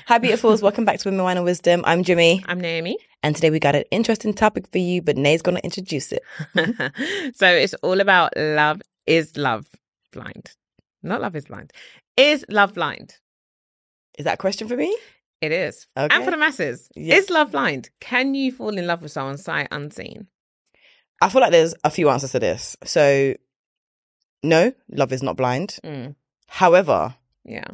Hi, beautifuls. Welcome back to Women, Wine and Wisdom. I'm Jimmy. I'm Naomi. And today we got an interesting topic for you, but Nay's going to introduce it. So it's all about love. Is love blind? Not love is blind. Is love blind? Is that a question for me? It is. Okay. And for the masses. Yeah. Is love blind? Can you fall in love with someone sight unseen? I feel like there's a few answers to this. So, no, love is not blind. However, Yeah.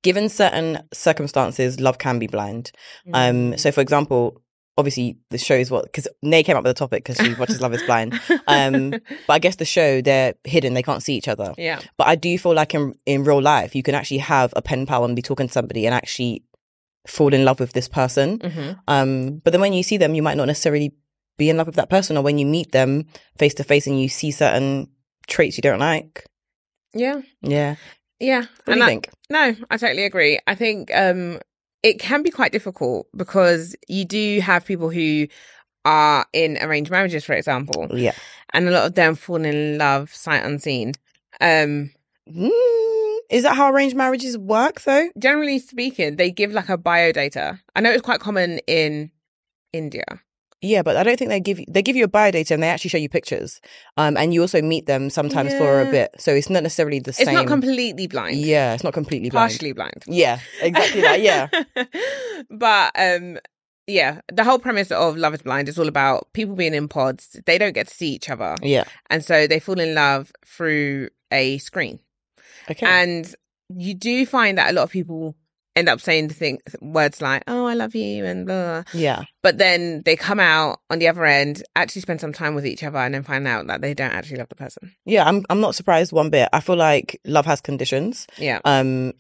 given certain circumstances, love can be blind. So, for example, obviously the show is because Nay came up with the topic because she watches Love is Blind. But I guess the show, they're hidden, they can't see each other. Yeah. But I do feel like in real life, you can actually have a pen pal and be talking to somebody and actually fall in love with this person. But then when you see them, you might not necessarily be in love with that person, or when you meet them face to face and you see certain traits you don't like. Yeah. Yeah. Yeah. What do you think? No, I totally agree. I think it can be quite difficult because you do have people who are in arranged marriages, for example. Yeah. And a lot of them fall in love sight unseen. Is that how arranged marriages work, though? Generally speaking, they give like a biodata. I know it's quite common in India. Yeah, but I don't think they give you a biodata and they actually show you pictures. And you also meet them sometimes for a bit. So it's not necessarily the same. It's not completely blind. Yeah, it's not completely blind. Partially blind. Yeah, exactly that, yeah. But yeah, the whole premise of Love is Blind is all about people being in pods. They don't get to see each other. Yeah. And so they fall in love through a screen. Okay. And you do find that a lot of people end up saying words like, oh, I love you and blah. Yeah. But then they come out on the other end, actually spend some time with each other and then find out that they don't actually love the person. Yeah, I'm not surprised one bit. I feel like love has conditions. Yeah. And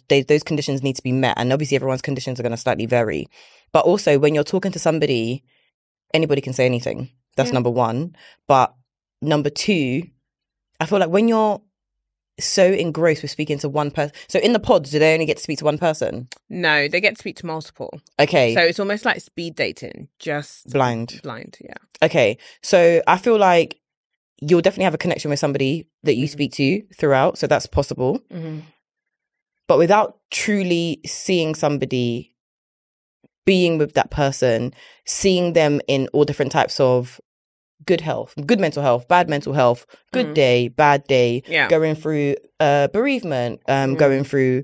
those conditions need to be met. And obviously everyone's conditions are going to slightly vary. But also when you're talking to somebody, anybody can say anything. That's number one. But number two, I feel like when you're so engrossed with speaking to one person. So in the pods, do they only get to speak to one person? No, they get to speak to multiple. Okay. So it's almost like speed dating, just blind, yeah. Okay. So I feel like you'll definitely have a connection with somebody that you speak to throughout. So that's possible. But without truly seeing somebody, being with that person, seeing them in all different types of good health, good mental health, bad mental health, good day, bad day, going through bereavement, going through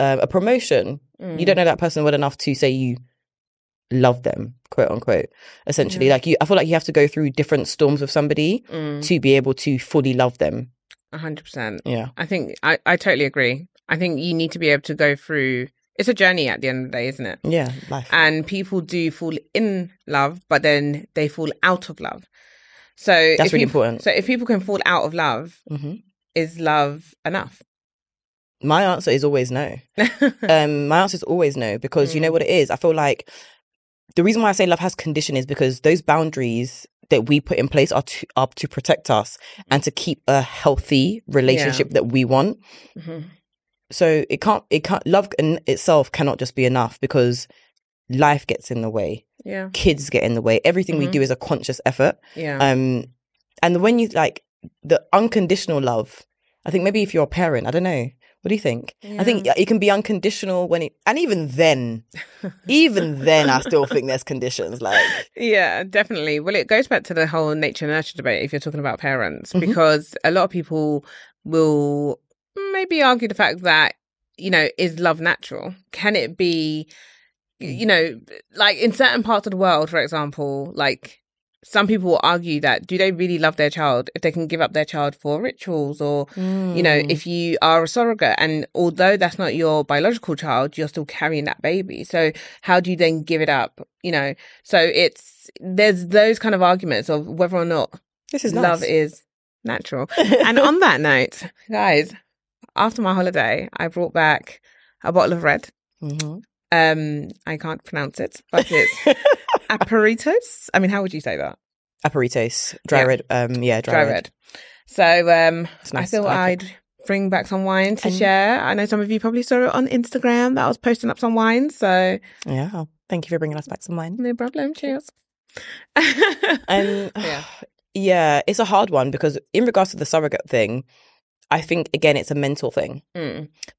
a promotion. You don't know that person well enough to say you love them, quote unquote. Essentially, I feel like you have to go through different storms with somebody to be able to fully love them. 100%. Yeah. I think I totally agree. I think you need to be able to go through. It's a journey at the end of the day, isn't it? Yeah, life. And people do fall in love, but then they fall out of love. So that's really important. So if people can fall out of love, is love enough? My answer is always no. My answer is always no, because you know what it is? I feel like the reason why I say love has condition is because those boundaries that we put in place are to protect us and to keep a healthy relationship that we want. So it can't love in itself cannot just be enough, because life gets in the way. Yeah. Kids get in the way. Everything we do is a conscious effort. Yeah. And when you like the unconditional love, I think maybe if you're a parent, I don't know. What do you think? Yeah. I think it can be unconditional and even then I still think there's conditions. Like, yeah, definitely. Well, it goes back to the whole nature nurture debate if you're talking about parents, because a lot of people will maybe argue the fact that, is love natural? Can it be, like in certain parts of the world, for example, like some people will argue that do they really love their child if they can give up their child for rituals, or, if you are a surrogate and although that's not your biological child, you're still carrying that baby. So how do you then give it up? So there's those kind of arguments of whether or not love is natural. And on that note, guys, after my holiday, I brought back a bottle of red. I can't pronounce it, but it's Aperitos. I mean, how would you say that? Aperitos. Dry red. Dry red. So nice. I thought I'd bring back some wine to share. I know some of you probably saw it on Instagram that I was posting up some wine. So yeah, thank you for bringing us back some wine. No problem. Cheers. Yeah, it's a hard one, because in regards to the surrogate thing, I think, again, it's a mental thing.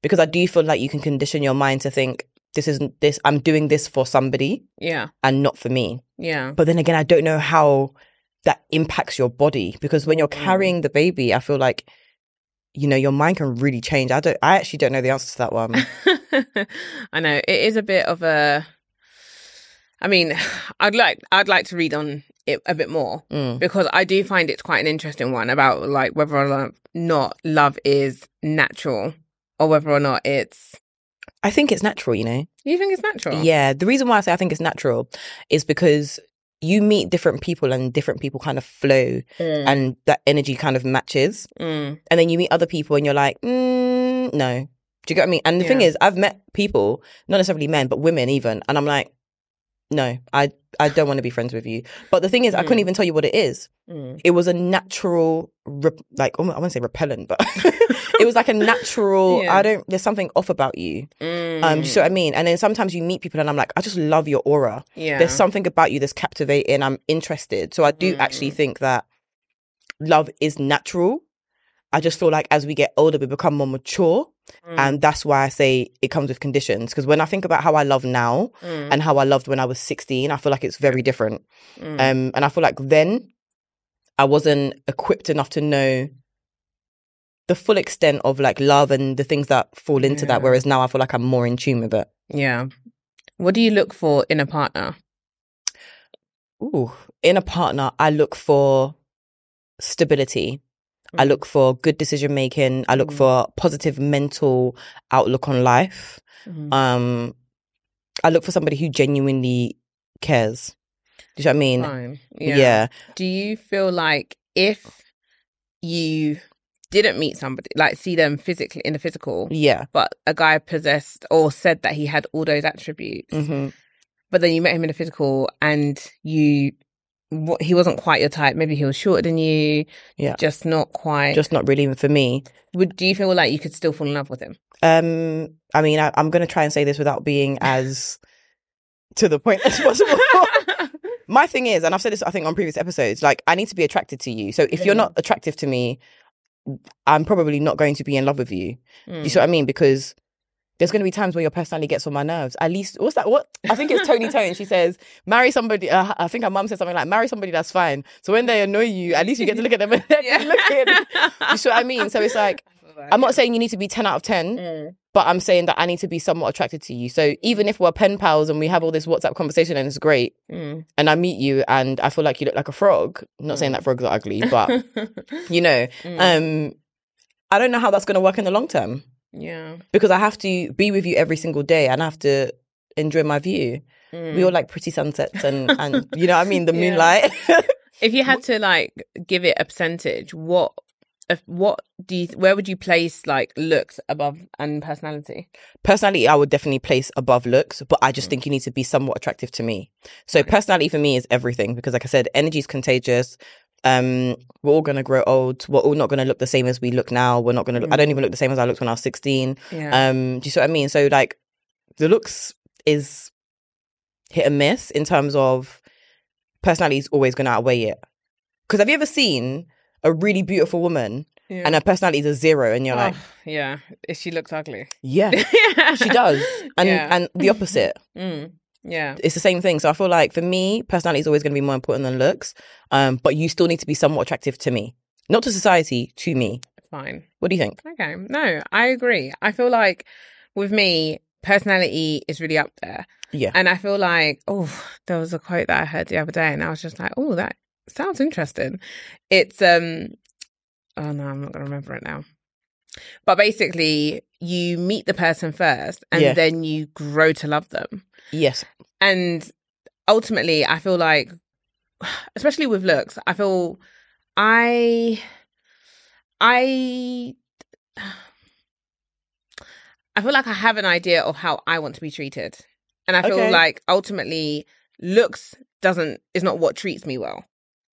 Because I do feel like you can condition your mind to think, I'm doing this for somebody and not for me. Yeah. But then again, I don't know how that impacts your body, because when you're carrying the baby, I feel like, your mind can really change. I actually don't know the answer to that one. I know it is a bit of a, I mean, I'd like to read on it a bit more, because I do find it's quite an interesting one about like whether or not love is natural or whether or not it's. I think it's natural, You think it's natural? Yeah. The reason why I say I think it's natural is because you meet different people and different people kind of flow and that energy kind of matches. And then you meet other people and you're like, no. Do you get what I mean? And the thing is, I've met people, not necessarily men, but women even. And I'm like, no, I don't want to be friends with you. But the thing is, I couldn't even tell you what it is. It was a natural, I wouldn't say repellent, but it was like a natural, there's something off about you. Do you see what I mean? And then sometimes you meet people and I'm like, I just love your aura. Yeah. There's something about you that's captivating. I'm interested. So I do actually think that love is natural. I just feel like as we get older, we become more mature. And that's why I say it comes with conditions. Because when I think about how I love now and how I loved when I was 16, I feel like it's very different. And I feel like then I wasn't equipped enough to know the full extent of like love and the things that fall into that. Whereas now I feel like I'm more in tune with it. Yeah. What do you look for in a partner? Ooh, in a partner, I look for stability. I look for good decision making. I look for positive mental outlook on life. I look for somebody who genuinely cares. Do you know what I mean? Fine. Yeah. Do you feel like if you didn't meet somebody, like see them physically in the physical, but a guy possessed or said that he had all those attributes, but then you met him in the physical and he wasn't quite your type, maybe he was shorter than you, just not really even for me. Do you feel like you could still fall in love with him? I mean, I'm going to try and say this without being as to the point as possible. My thing is, and I've said this I think on previous episodes, like I need to be attracted to you. So if you're not attractive to me, I'm probably not going to be in love with you. Do you see what I mean? Because there's going to be times where your personality gets on my nerves. At least, what's that? What? I think it's Tony Tone. She says, marry somebody. I think her mum said something like, marry somebody that's fine. So when they annoy you, at least you get to look at them and look at them. You see what I mean? So it's like, I'm not saying you need to be 10 out of 10, but I'm saying that I need to be somewhat attracted to you. So even if we're pen pals and we have all this WhatsApp conversation and it's great, and I meet you and I feel like you look like a frog, I'm not saying that frogs are ugly, but, I don't know how that's going to work in the long term. Yeah. Because I have to be with you every single day and I have to enjoy my view. We all like pretty sunsets and you know what I mean, the moonlight. If you had to like give it a percentage, where would you place like looks above and personality? Personality, I would definitely place above looks, but I just think you need to be somewhat attractive to me. So personality for me is everything because like I said, energy is contagious. We're all going to grow old. We're all not going to look the same as we look now. We're not going to look, I don't even look the same as I looked when I was 16. Do you see what I mean? So like the looks is hit and miss in terms of personality is always going to outweigh it. Because have you ever seen a really beautiful woman and her personality is a 0 and you're like... Yeah, she looks ugly. Yeah, she does. And the opposite. Yeah, it's the same thing. So I feel like for me, personality is always going to be more important than looks. But you still need to be somewhat attractive to me, not to society, to me. Fine. What do you think? Okay, no, I agree. I feel like with me, personality is really up there. Yeah, and I feel like there was a quote that I heard the other day, and I was just like, that sounds interesting. It's oh no, I'm not going to remember it now. But basically, you meet the person first, and then you grow to love them. Yes. And ultimately, I feel like, especially with looks, I feel I feel like I have an idea of how I want to be treated. And I feel like ultimately looks is not what treats me well.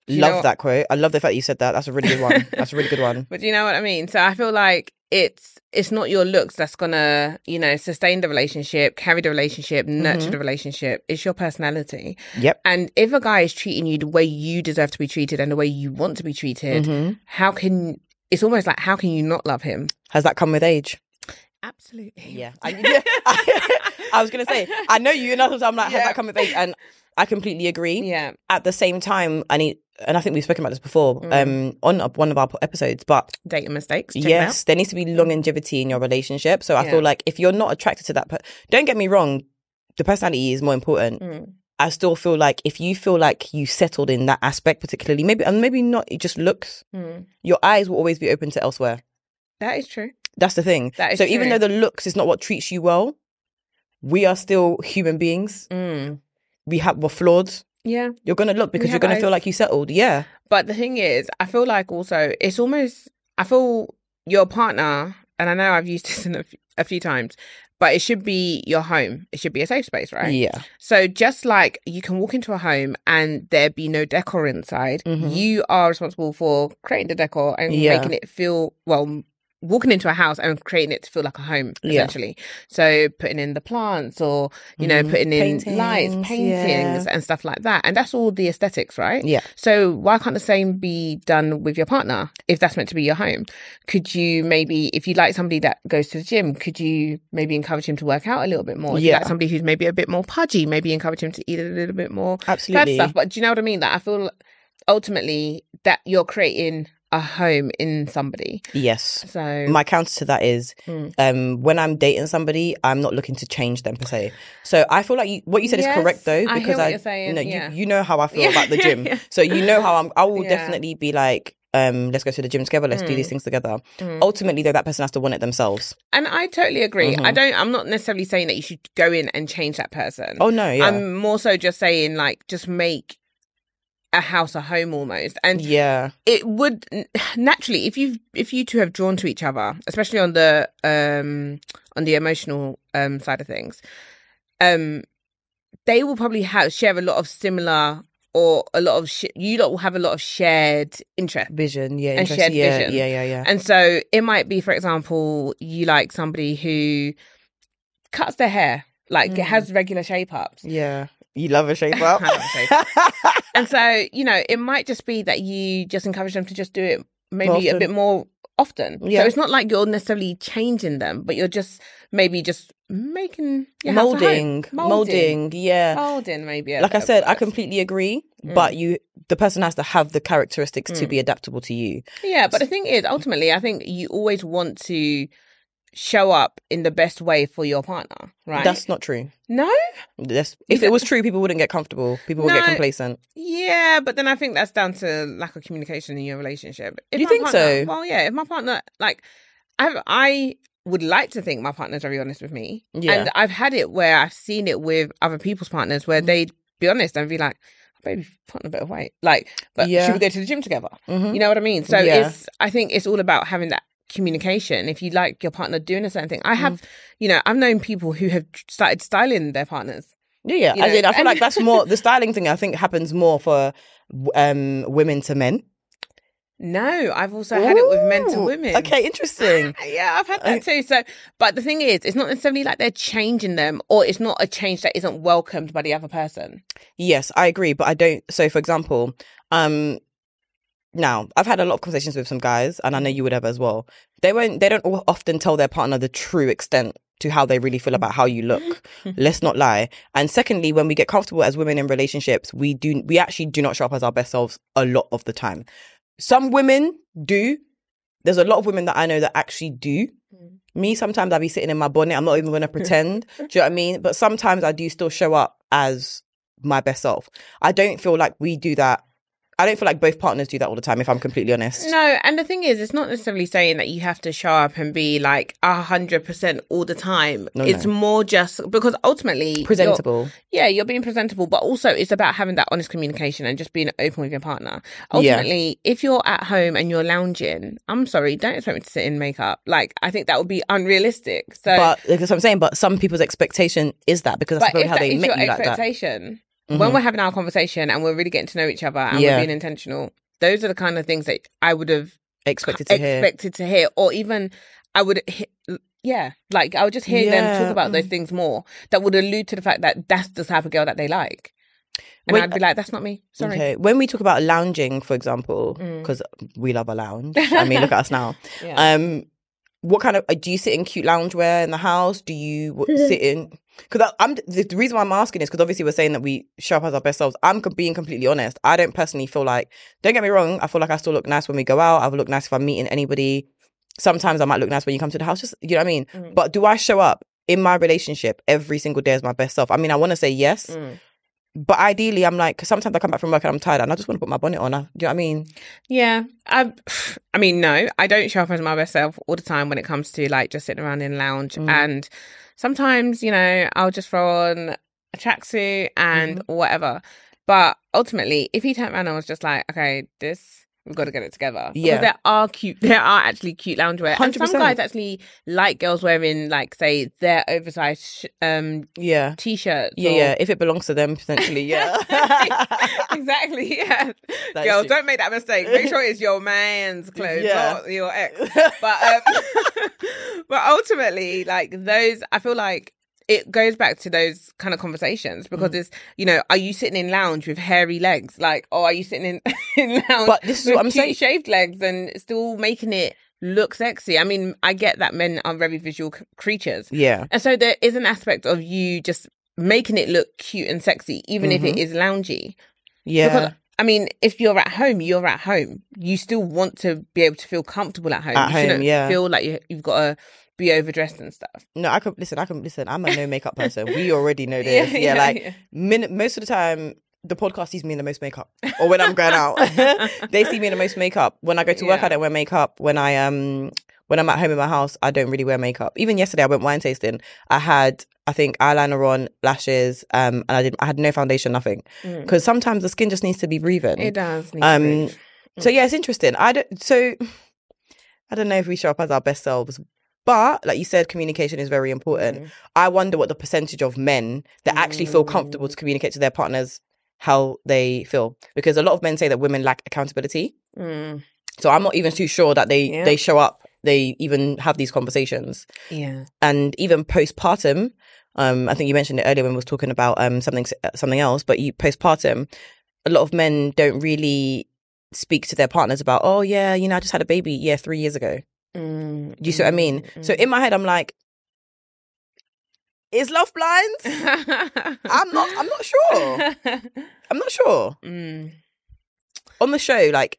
Love that quote. I love the fact you said that. That's a really good one. That's a really good one. But do you know what I mean? So I feel like it's not your looks that's gonna, sustain the relationship, carry the relationship, nurture the relationship. It's your personality. Yep. And if a guy is treating you the way you deserve to be treated and the way you want to be treated, it's almost like, how can you not love him? Has that come with age? Absolutely. Yeah. I was going to say, I know you, and I'm like, had that conversation, and I completely agree. Yeah. At the same time, and I think we've spoken about this before on one of our episodes, but dating mistakes. Yes, there needs to be longevity in your relationship. So I feel like if you're not attracted to that, don't get me wrong, the personality is more important. I still feel like if you feel like you settled in that aspect, particularly, maybe not, it just looks, your eyes will always be open to elsewhere. That is true. That's the thing. That is so true. Even though the looks is not what treats you well, we are still human beings. We're flawed. Yeah. You're going to look because you're going to feel like you settled. Yeah. But the thing is, I feel like also it's almost, I feel your partner, and I know I've used this in a few times, but it should be your home. It should be a safe space, right? Yeah. So just like you can walk into a home and there be no decor inside, you are responsible for creating the decor and making it feel, well, walking into a house and creating it to feel like a home, essentially. So putting in the plants or, you know, putting in lights, paintings and stuff like that. And that's all the aesthetics, right? Yeah. So why can't the same be done with your partner if that's meant to be your home? Could you maybe, if you like somebody that goes to the gym, could you maybe encourage him to work out a little bit more? If you like somebody who's maybe a bit more pudgy, maybe encourage him to eat a little bit more bad stuff. But do you know what I mean? That I feel ultimately that you're creating a home in somebody. Yes. So my counter to that is when I'm dating somebody, I'm not looking to change them per se. So I feel like what you said is correct though, because I hear what you're saying. You know how I feel about the gym. So you know how I will definitely be like, let's go to the gym together, let's do these things together. Ultimately though, that person has to want it themselves. And I totally agree. I'm not necessarily saying that you should go in and change that person. Oh no, yeah. I'm more so just saying like just make a house a home almost. And it would naturally, if you two have drawn to each other, especially on the emotional side of things, they will probably share a lot of similar, or a lot of you lot will have a lot of shared interest, vision, shared vision. Yeah. And so it might be, for example, you like somebody who cuts their hair, like it has regular shape ups. Yeah. You love a shape up. I love a shape up. And so, you know, it might just be that you just encourage them to just do it maybe a bit more often. Yeah. So it's not like you're necessarily changing them, but you're just maybe just making molding, yeah. Molding, maybe. Like I said, I completely agree, but the person has to have the characteristics to be adaptable to you. Yeah, but the thing is, ultimately, I think you always want to show up in the best way for your partner, right? That's not true. No? If it was true, people wouldn't get comfortable. People would get complacent. Yeah, but then I think that's down to lack of communication in your relationship. You think so? Well, yeah. If my partner, like, I would like to think my partner's very honest with me. Yeah. And I've had it where I've seen it with other people's partners where they'd be honest and be like, baby, putting a bit of weight. Like, but should we go to the gym together? You know what I mean? So I think it's all about having that communication. If you like your partner doing a certain thing, I have, you know, I've known people who have started styling their partners. Yeah, I feel like that's more the styling thing. I think happens more for women to men. No, I've also had it with men to women. Okay, interesting. Yeah, I've had that too. So, but the thing is, it's not necessarily like they're changing them, or it's not a change that isn't welcomed by the other person. Yes, I agree, but I don't. So, for example, now, I've had a lot of conversations with some guys, and I know you would have as well. They don't often tell their partner the true extent to how they really feel about how you look. Let's not lie. And secondly, when we get comfortable as women in relationships, we actually do not show up as our best selves a lot of the time. Some women do. There's a lot of women that I know that actually do. Me, sometimes I'll be sitting in my bonnet. I'm not even going to pretend. Do you know what I mean? But sometimes I do still show up as my best self. I don't feel like we do that. I don't feel like both partners do that all the time, if I'm completely honest. No, and the thing is, it's not necessarily saying that you have to show up and be like 100% all the time. It's more just because ultimately... Presentable. You're being presentable, but also it's about having that honest communication and just being open with your partner. Ultimately, if you're at home and you're lounging, I'm sorry, don't expect me to sit in makeup. Like, I think that would be unrealistic. So, but, that's what I'm saying, but some people's expectation is that because that's probably how they met you like that. When we're having our conversation and we're really getting to know each other and we're being intentional, those are the kind of things that I would have expected to hear. Or even I would, like I would just hear them talk about those things more that would allude to the fact that that's the type of girl that they like. And I'd be like, that's not me. Sorry. Okay. When we talk about lounging, for example, because we love a lounge. I mean, look at us now. what kind of do you sit in cute loungewear in the house? Do you sit in? Because the reason why I'm asking is because obviously we're saying that we show up as our best selves. I'm being completely honest. I don't personally feel like. Don't get me wrong. I feel like I still look nice when we go out. I will look nice if I'm meeting anybody. Sometimes I might look nice when you come to the house. Just, you know what I mean? But do I show up in my relationship every single day as my best self? I mean, I want to say yes. But ideally, I'm like, cause sometimes I come back from work and I'm tired and I just want to put my bonnet on. Do you know what I mean? Yeah. I mean, no, I don't show up as my best self all the time when it comes to like just sitting around in the lounge. And sometimes, you know, I'll just throw on a tracksuit and whatever. But ultimately, if he turned around and was just like, okay, we've got to get it together. Yeah. Because there are actually cute loungewear. 100%. And some guys actually like girls wearing, like, say, their oversized T-shirts. Yeah. If it belongs to them, potentially, yeah. Exactly, yeah. Girls, don't make that mistake. Make sure it's your man's clothes, not your ex. But ultimately, like, those, I feel like, it goes back to those kind of conversations because it's, you know, are you sitting in lounge with hairy legs? Like, or are you sitting in lounge but this is with what I'm saying. shaved legs and still making it look sexy? I mean, I get that men are very visual creatures. Yeah. And so there is an aspect of you just making it look cute and sexy, even if it is loungy. Yeah. Because, I mean, if you're at home, you're at home. You still want to be able to feel comfortable at home. You shouldn't feel like you've got to be overdressed and stuff. No, I can listen. I'm a no makeup person. We already know this. Most of the time, the podcast sees me in the most makeup, or when I'm going out, they see me in the most makeup. When I go to work, I don't wear makeup. When I'm at home in my house, I don't really wear makeup. Even yesterday, I went wine tasting. I had, I think, eyeliner on, lashes, and I had no foundation, nothing, because sometimes the skin just needs to be breathing. It does. Need to breathe. So yeah, it's interesting. I don't know if we show up as our best selves. But, like you said, communication is very important. I wonder what the percentage of men that actually feel comfortable to communicate to their partners how they feel. Because a lot of men say that women lack accountability. So I'm not even too sure that they show up, they even have these conversations. Yeah. And even postpartum, I think you mentioned it earlier when we was talking about something else, but postpartum, a lot of men don't really speak to their partners about, oh, yeah, you know, I just had a baby, 3 years ago. Do you see what I mean? So in my head, I'm like, is love blind? I'm not sure. I'm not sure. On the show, like,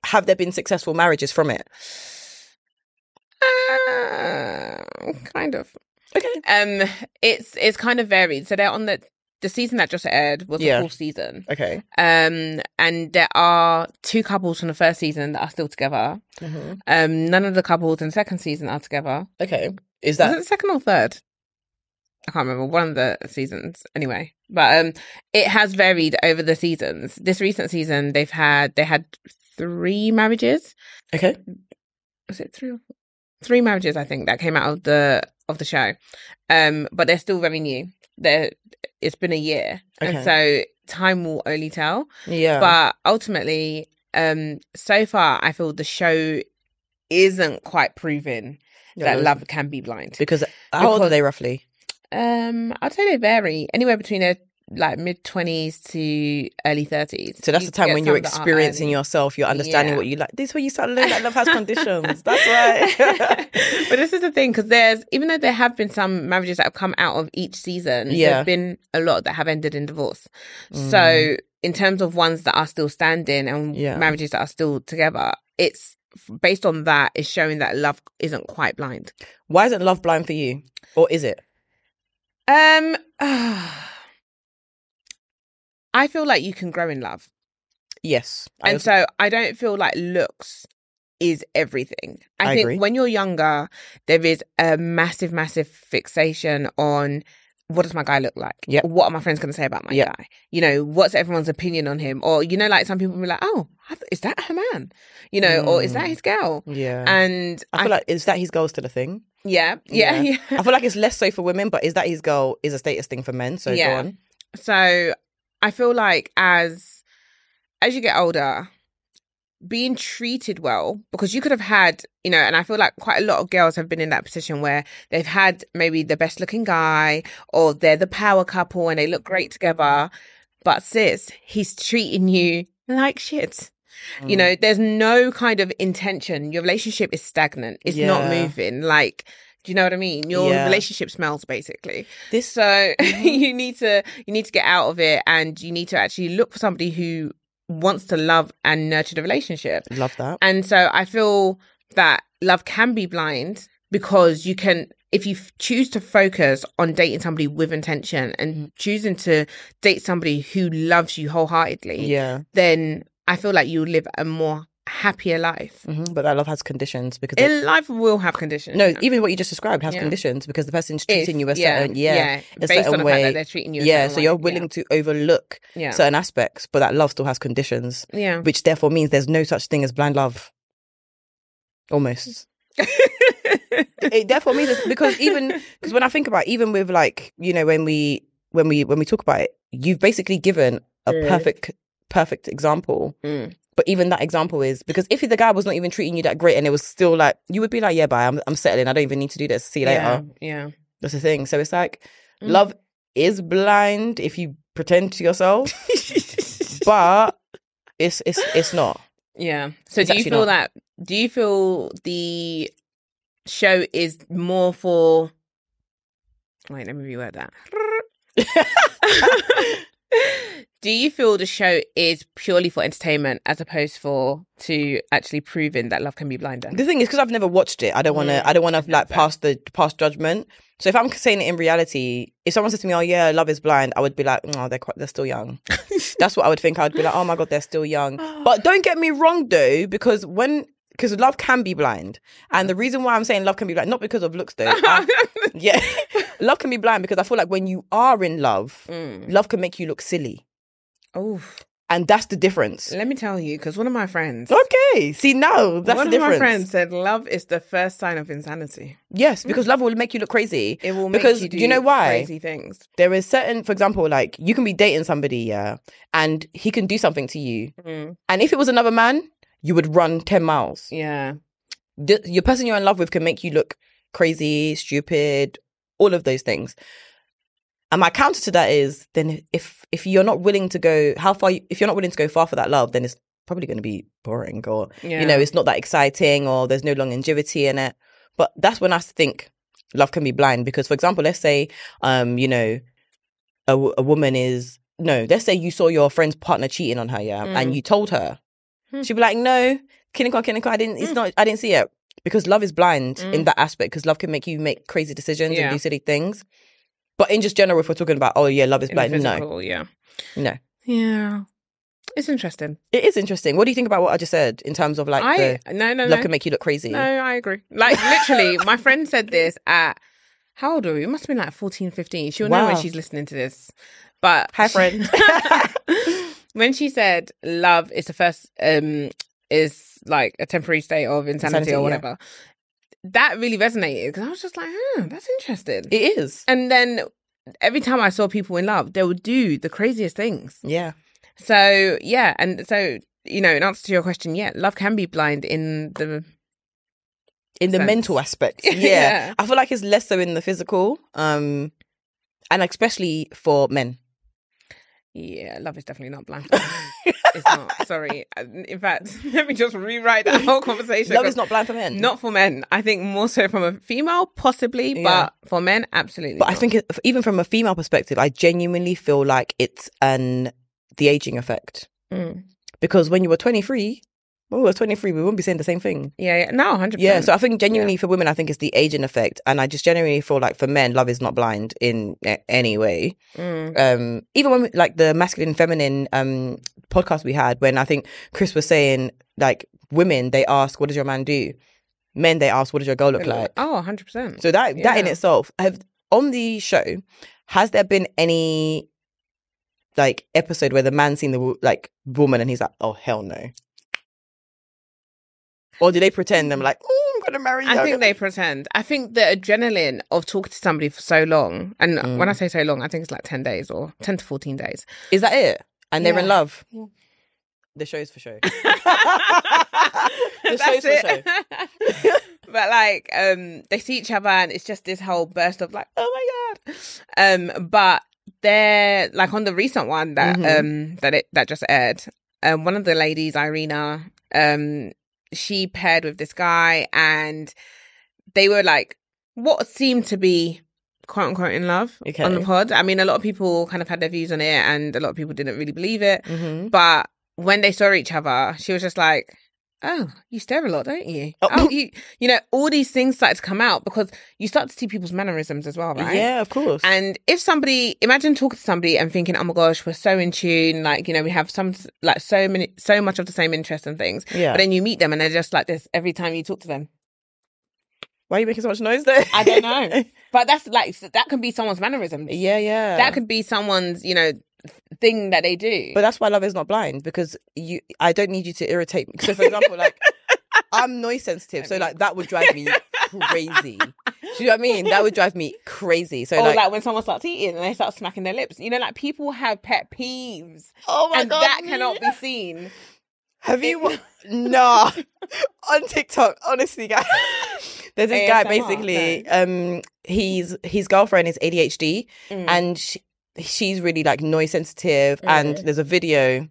have there been successful marriages from it? Kind of. Okay. It's kind of varied. So they're on the season that just aired was the 4th season. Okay. And there are 2 couples from the 1st season that are still together. None of the couples in the 2nd season are together. Okay. Was it the 2nd or 3rd? I can't remember. One of the seasons, anyway. But it has varied over the seasons. This recent season, they had 3 marriages. Okay. Was it 3 or 4? 3 marriages, I think, that came out of the show. But they're still very new. It's been a year. Okay. And so time will only tell. Yeah. But ultimately, so far, I feel the show isn't quite proving that love can be blind. Because how old are they roughly? I'd say they vary anywhere between their like mid-20s to early 30s. So that's the time when you're experiencing yourself, you're understanding what you like. This is where you start to learn that love has conditions. That's right. But this is the thing, because even though there have been some marriages that have come out of each season, there have been a lot that have ended in divorce. So in terms of ones that are still standing and marriages that are still together, it's based on that, it's showing that love isn't quite blind. Why isn't love blind for you? Or is it? I feel like you can grow in love. Yes. So I don't feel like looks is everything. I think agree. When you're younger, there is a massive, massive fixation on what does my guy look like? Yep. What are my friends going to say about my guy? You know, what's everyone's opinion on him? Or, you know, like some people will be like, oh, is that her man? You know, or is that his girl? Yeah. And I feel like, is that his girl still a thing? Yeah. I feel like it's less so for women, but is that his girl is a status thing for men. So go on. So I feel like as you get older, being treated well, because you could have had, you know, and I feel like quite a lot of girls have been in that position where they've had maybe the best looking guy or they're the power couple and they look great together. But sis, he's treating you like shit. You know, there's no kind of intention. Your relationship is stagnant. It's not moving. Like, do you know what I mean? Your relationship smells, basically. You need to get out of it, and you need to actually look for somebody who wants to love and nurture the relationship. Love that. And so I feel that love can be blind, because you can, if you choose to focus on dating somebody with intention and choosing to date somebody who loves you wholeheartedly, then I feel like you live a more happier life. But that love has conditions, because life will have conditions. No, even what you just described has conditions, because the person's treating you a certain a based certain on the way. fact that they're treating you a certain so way. you're willing to overlook certain aspects, but that love still has conditions. Which therefore means there's no such thing as blind love. Almost. It therefore means because when I think about it, even with, like, you know, when we talk about it, you've basically given a perfect example. But even that example is because if the guy was not even treating you that great, and it was still like, you would be like, yeah, bye, I'm settling, I don't even need to do this, see you later. That's the thing. So it's like love is blind if you pretend to yourself, but it's not. So do you feel the show is more for, wait, let me reword that. Do you feel the show is purely for entertainment as opposed to actually proving that love can be blind? Then? The thing is, because I've never watched it, I don't want to like pass judgment. So if I'm saying it in reality, if someone said to me, "Oh yeah, love is blind," I would be like, "Oh, they're still young." That's what I would think. I would be like, "Oh my god, they're still young." But don't get me wrong though, because love can be blind, and the reason why I'm saying love can be blind, not because of looks though. Love can be blind because I feel like when you are in love, love can make you look silly. Oh, and that's the difference. Let me tell you, because one of my friends. Okay, see now that's the difference. One of my friends said love is the first sign of insanity. Yes, because love will make you look crazy. It will make you do know why? Crazy things. There is certain, for example, like you can be dating somebody, and he can do something to you, and if it was another man, you would run 10 miles. Yeah, your person you're in love with can make you look crazy, stupid, all of those things. And my counter to that is, then if you're not willing to go if you're not willing to go far for that love, then it's probably going to be boring, or you know, it's not that exciting, or there's no longevity in it. But that's when I think love can be blind, because, for example, let's say you know, a woman is let's say you saw your friend's partner cheating on her, and you told her, she'd be like, no, Kiniko, I didn't see it, because love is blind in that aspect, because love can make you make crazy decisions and do silly things. But in just general, if we're talking about, oh yeah, love is blind, no. Yeah. It's interesting. It is interesting. What do you think about what I just said in terms of like love can make you look crazy? No, I agree. Like literally, my friend said this at, how old are we? It must have been like 14, 15. She'll know when she's listening to this. But hi, friend. When she said love is the first, is like a temporary state of insanity or whatever. That really resonated, because I was just like, that's interesting. It is. And then every time I saw people in love, they would do the craziest things. Yeah. So, yeah. And so, you know, in answer to your question, love can be blind in the mental aspect. Yeah. I feel like it's less so in the physical, and especially for men. Yeah, love is definitely not blind. It's not. Sorry. In fact, let me just rewrite that whole conversation. Love is not blind for men. Not for men. I think more so from a female, possibly, but for men, absolutely. But not. I think even from a female perspective, I genuinely feel like it's the aging effect. Because when you were 23, when we were 23, we wouldn't be saying the same thing. Yeah. No, 100%. Yeah, so I think genuinely for women, I think it's the aging effect. And I just genuinely feel like for men, love is not blind in any way. Even when like the masculine and feminine podcast we had, when I think Chris was saying, like, women, they ask, what does your man do? Men, they ask, what does your girl look like? Oh, 100%. So that in itself, on the show, has there been any like episode where the man's seen the like woman and he's like, oh, hell no? Or do they pretend? I'm like, oh, I'm going to marry you. I think they pretend. I think the adrenaline of talking to somebody for so long, and when I say so long, I think it's like 10 days or 10 to 14 days. Is that it? And they're in love? Yeah. The show's for show. The show's for show. But like, they see each other and it's just this whole burst of like, oh my God. But they're like on the recent one that that just aired, one of the ladies, Irina, she paired with this guy, and they were like what seemed to be quote unquote in love on the pod. I mean, a lot of people kind of had their views on it, and a lot of people didn't really believe it. But when they saw each other, she was just like, oh, you stare a lot, don't you? Oh, you know, all these things started to come out because you start to see people's mannerisms as well, right? Yeah, of course. And if somebody, imagine talking to somebody and thinking, oh my gosh, we're so in tune, like, you know, we have so much of the same interests and things. Yeah. But then you meet them and they're just like this every time you talk to them. Why are you making so much noise there? I don't know. But that's like, that can be someone's mannerisms. Yeah. That could be someone's, you know, thing that they do. But that's why Love Is Not Blind, because I don't need you to irritate me. So for example, like, I'm noise sensitive, so like that would drive me crazy. Do you know what I mean? That would drive me crazy. So like when someone starts eating and they start smacking their lips, you know, like people have pet peeves. Oh my God, that cannot be seen. Have you? Nah. On TikTok, honestly, guys, there's this guy basically. No. His girlfriend is ADHD, and she's really like noise sensitive. And there's a video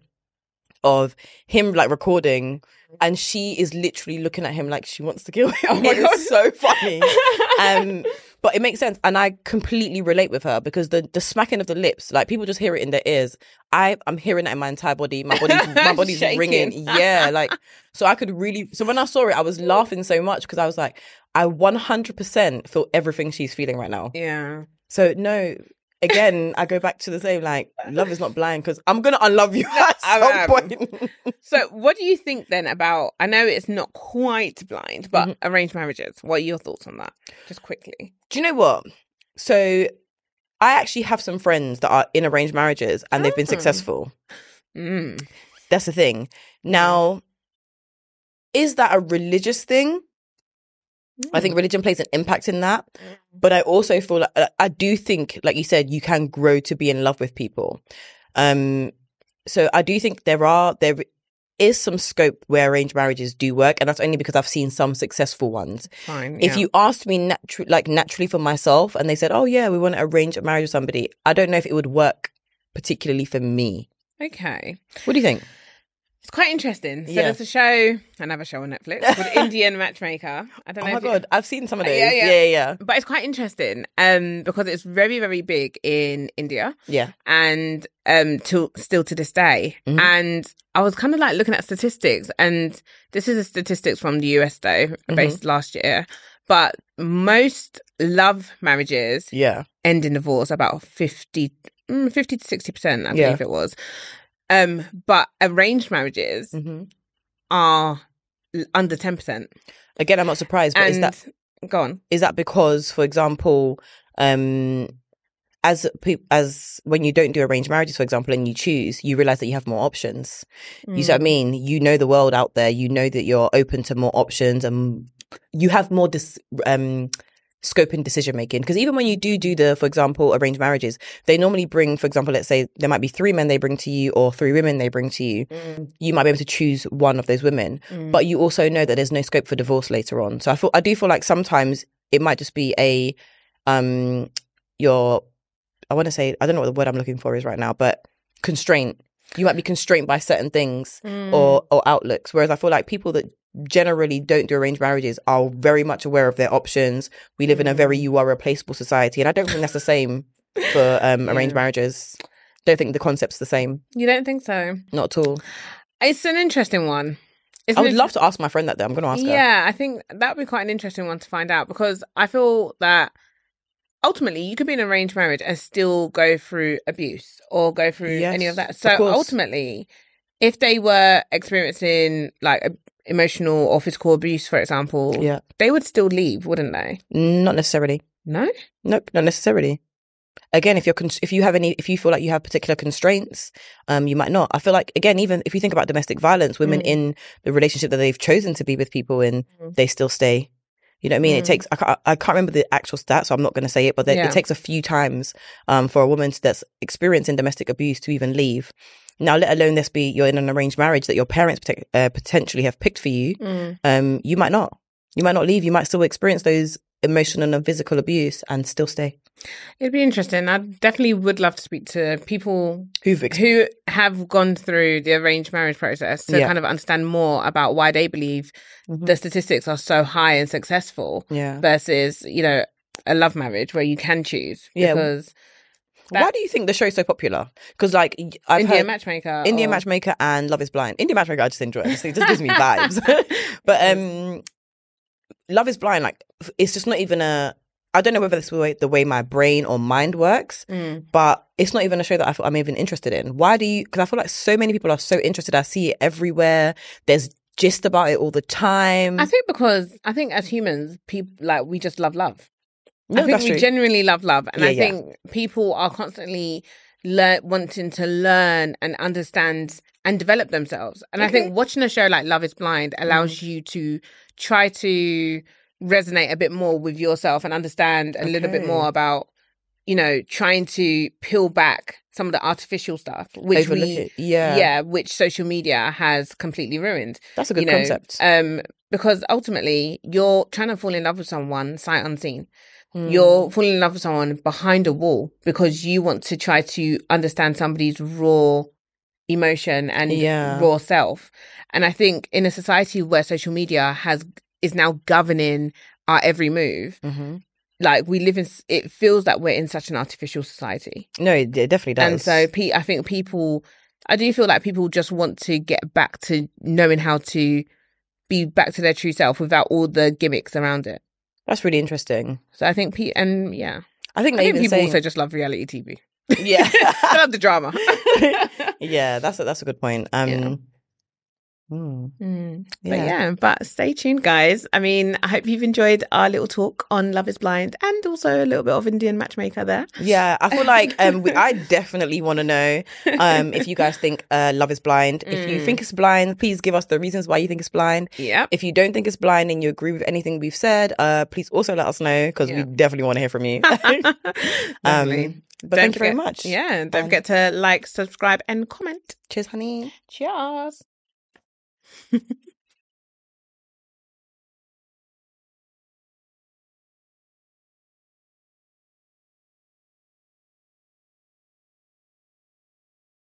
of him like recording, and she is literally looking at him like she wants to kill him. Oh my God. It's so funny. But it makes sense, and I completely relate with her, because the smacking of the lips, like people just hear it in their ears. I'm hearing that in my entire body. My body's ringing. Yeah, like, so I could really. So when I saw it, I was laughing so much because I was like, I 100% feel everything she's feeling right now. Yeah. So no. Again, I go back to the same, like, love is not blind, because I'm going to unlove you at some point. So what do you think then about, I know it's not quite blind, but arranged marriages? What are your thoughts on that? Just quickly. Do you know what? So I actually have some friends that are in arranged marriages and they've been successful. That's the thing. Now, is that a religious thing? I think religion plays an impact in that. But I also feel like, I do think, like you said, you can grow to be in love with people. So I do think there is some scope where arranged marriages do work. And that's only because I've seen some successful ones. Fine, yeah. If you asked me naturally for myself and they said, oh yeah, we want to arrange a marriage with somebody, I don't know if it would work particularly for me. Okay. What do you think? It's quite interesting. So there's a show, another show on Netflix called Indian Matchmaker. I don't know. Oh my God, I've seen some of those. Yeah. But it's quite interesting because it's very, very big in India. Yeah. And still to this day. And I was kind of like looking at statistics, and this is the statistics from the US though, based last year. But most love marriages end in divorce, about 50 to 60%, I believe it was. But arranged marriages are under 10%. Again, I'm not surprised, but go on. Is that because, for example, as when you don't do arranged marriages, for example, and you choose, you realize that you have more options. You see what I mean? You know the world out there. You know that you're open to more options, and you have more scope in decision making. Because even when you do for example, arranged marriages, they normally bring, for example, let's say there might be 3 men they bring to you or 3 women they bring to you. You might be able to choose one of those women, but you also know that there's no scope for divorce later on. So I do feel like sometimes it might just be I want to say, I don't know what the word I'm looking for is right now, but constraint. You might be constrained by certain things or outlooks. Whereas I feel like people that generally don't do arranged marriages are very much aware of their options. We live in a very you are replaceable society, and I don't think that's the same for arranged marriages. Don't think the concept's the same. You don't think so? Not at all. It's an interesting one. I would love to ask my friend that though. I'm going to ask her. Yeah, I think that would be quite an interesting one to find out, because I feel that ultimately you could be in an arranged marriage and still go through abuse or go through any of that. So ultimately, if they were experiencing like emotional or physical abuse, for example, they would still leave, wouldn't they? Not necessarily. No? Nope, not necessarily. Again, if you feel like you have particular constraints, you might not. I feel like, again, even if you think about domestic violence, women in the relationship that they've chosen to be with people in, they still stay. You know what I mean? It takes, I can't remember the actual stat, so I'm not going to say it, but it takes a few times for a woman that's experiencing domestic abuse to even leave. Now, let alone you're in an arranged marriage that your parents potentially have picked for you. You might not. You might not leave. You might still experience those emotional and physical abuse and still stay. It'd be interesting. I definitely would love to speak to people who have gone through the arranged marriage process to kind of understand more about why they believe the statistics are so high and successful versus, you know, a love marriage where you can choose. Because why do you think the show's so popular? Because like Indian Matchmaker and Love is Blind. Indian Matchmaker I just enjoy. It just gives me vibes. But Love is Blind, like, it's just not even I don't know whether this is the way my brain or mind works, but it's not even a show that I'm even interested in. Why do you? Because I feel like so many people are so interested. I see it everywhere. There's gist about it all the time. I think because as humans, people like we just love. No, I think that's we true. genuinely love, and I think people are constantly wanting to learn and understand and develop themselves. And I think watching a show like Love is Blind allows you to try to resonate a bit more with yourself and understand a little bit more about, you know, trying to peel back some of the artificial stuff, which which social media has completely ruined. That's a good concept. Because ultimately you're trying to fall in love with someone sight unseen. You're falling in love with someone behind a wall because you want to try to understand somebody's raw emotion and raw self. And I think in a society where social media is now governing our every move, like we live in, it feels like we're in such an artificial society. No, it definitely does. And so I think I do feel like people just want to get back to knowing how to be back to their true self without all the gimmicks around it. That's really interesting. So I think I think people also just love reality TV. Yeah. I love the drama. Yeah, that's a good point. But stay tuned, guys. I mean, I hope you've enjoyed our little talk on Love is Blind and also a little bit of Indian Matchmaker there. Yeah, I feel like I definitely want to know if you guys think Love is Blind. If you think it's blind, please give us the reasons why you think it's blind. Yeah. If you don't think it's blind and you agree with anything we've said, please also let us know because we definitely want to hear from you. But thank you very much. Yeah, don't forget to like, subscribe and comment. Cheers, honey. Cheers.